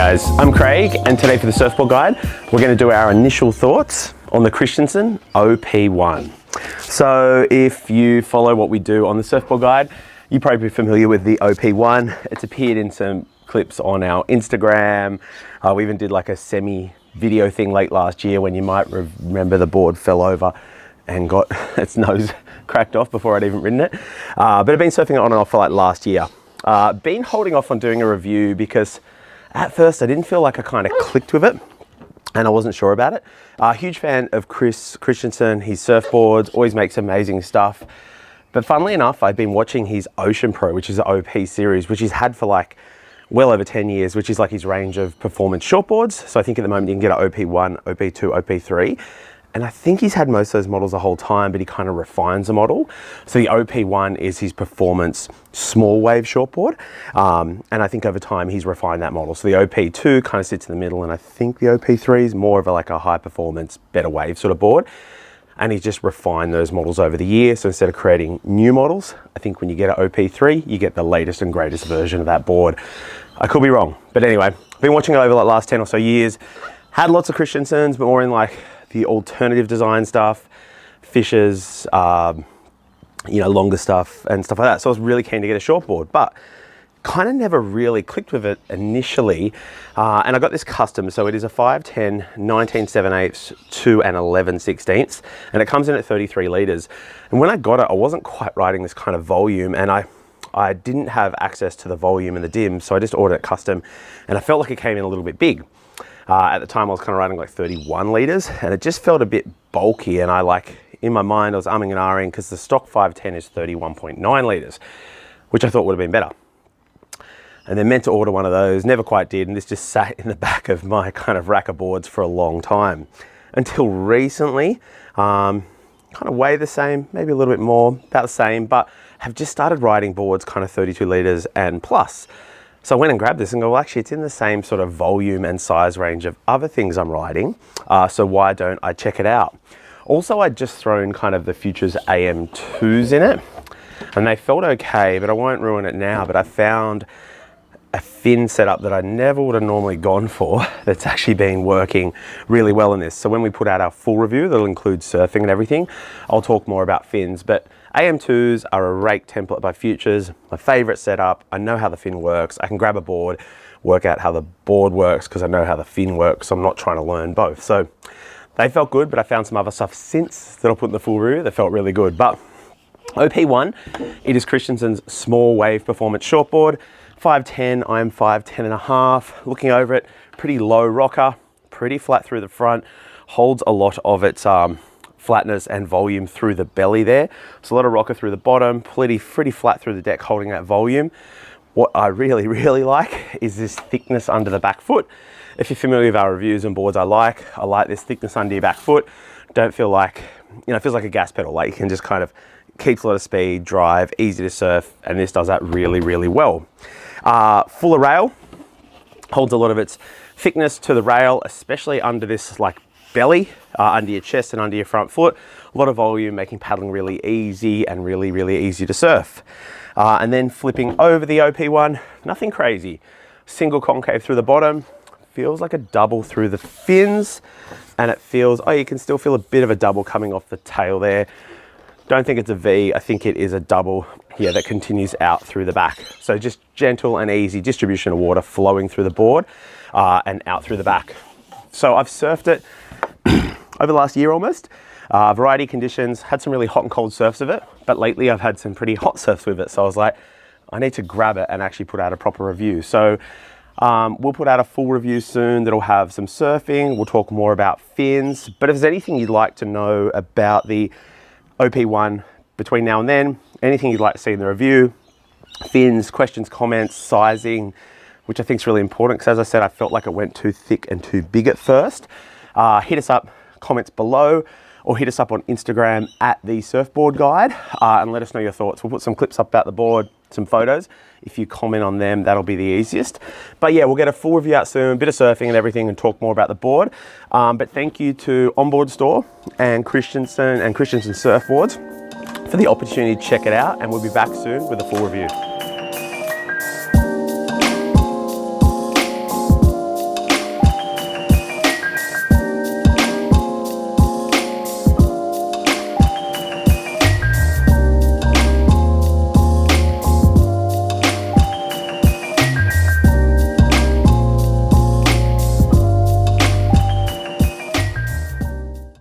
guys, I'm Craig, and today for the Surfboard Guide, we're going to do our initial thoughts on the Christenson OP1. So if you follow what we do on the Surfboard Guide, you're probably familiar with the OP1. It's appeared in some clips on our Instagram. We even did like a semi-video thing late last year when you might remember the board fell over and got its nose cracked off before I'd even ridden it. But I've been surfing it on and off for like last year. Been holding off on doing a review because at first I didn't feel like I kind of clicked with it and I wasn't sure about it. Huge fan of Christenson, his surfboards, always makes amazing stuff. But funnily enough, I've been watching his Ocean Pro, which is the OP series, which he's had for like well over 10 years, which is like his range of performance shortboards. So I think at the moment you can get an OP1, OP2, OP3. And I think he's had most of those models the whole time, but he kind of refines the model. So the OP1 is his performance small wave shortboard. And I think over time he's refined that model. So the OP2 kind of sits in the middle, and I think the OP3 is more of like a high performance, better wave sort of board. And he's just refined those models over the year. So instead of creating new models, I think when you get an OP3, you get the latest and greatest version of that board. I could be wrong, but anyway, I've been watching it over the last 10 or so years. Had lots of Christensons, but more in like the alternative design stuff, fishers, you know, longer stuff and stuff like that. So I was really keen to get a shortboard, but kind of never really clicked with it initially. And I got this custom, so it is a 510, 19/7/8, 2 and 11/16, and it comes in at 33 liters. And when I got it, I wasn't quite riding this kind of volume, and I didn't have access to the volume and the dim, so I just ordered it custom, and I felt like it came in a little bit big. At the time I was kind of riding like 31 liters, and it just felt a bit bulky, and in my mind I was umming and ahhing because the stock 510 is 31.9 liters, which I thought would have been better. And then meant to order one of those, never quite did, and this just sat in the back of my kind of rack of boards for a long time. Until recently, kind of weigh the same, maybe a little bit more, about the same, but have just started riding boards kind of 32 liters and plus. So I went and grabbed this and go, well, actually it's in the same sort of volume and size range of other things I'm riding. So why don't I check it out? Also, I'd just thrown kind of the Futures AM2s in it, and they felt okay, but I won't ruin it now. But I found a fin setup that I never would have normally gone for that's actually been working really well in this. So when we put out our full review, that'll include surfing and everything, I'll talk more about fins. But AM2s are a rake template by Futures, my favorite setup. I know how the fin works. I can grab a board, work out how the board works because I know how the fin works. So I'm not trying to learn both. So they felt good, but I found some other stuff since that I'll put in the full review that felt really good. But OP1, it is Christenson's small wave performance shortboard. 510, I'm 510.5. Looking over it, pretty low rocker, pretty flat through the front, holds a lot of its flatness and volume through the belly there. So a lot of rocker through the bottom, pretty flat through the deck, holding that volume. What I really, really like is this thickness under the back foot. If you're familiar with our reviews and boards I like this thickness under your back foot. Don't feel like, you know, it feels like a gas pedal. Like you can just kind of, keeps a lot of speed, drive, easy to surf, and this does that really, really well. Fuller rail, holds a lot of its thickness to the rail, especially under this like belly, under your chest and under your front foot. A lot of volume, making paddling really easy and really, really easy to surf. And then flipping over the OP1, nothing crazy. Single concave through the bottom, feels like a double through the fins, and it feels, oh, you can still feel a bit of a double coming off the tail there. Don't think it's a V, I think it is a double here that continues out through the back. So just gentle and easy distribution of water flowing through the board and out through the back. So I've surfed it over the last year almost. Variety of conditions, had some really hot and cold surfs of it, but lately I've had some pretty hot surfs with it. So I was like, I need to grab it and actually put out a proper review. So we'll put out a full review soon that'll have some surfing. We'll talk more about fins, but if there's anything you'd like to know about the OP1 between now and then, anything you'd like to see in the review, fins, questions, comments, sizing, which I think is really important because as I said, I felt like it went too thick and too big at first. Hit us up, comments below, or hit us up on Instagram at the Surfboard Guide and let us know your thoughts. We'll put some clips up about the board, some photos. If you comment on them, that'll be the easiest. But yeah, we'll get a full review out soon, a bit of surfing and everything, and talk more about the board. But thank you to Onboard Store and Christenson Surfboards for the opportunity to check it out, and we'll be back soon with a full review.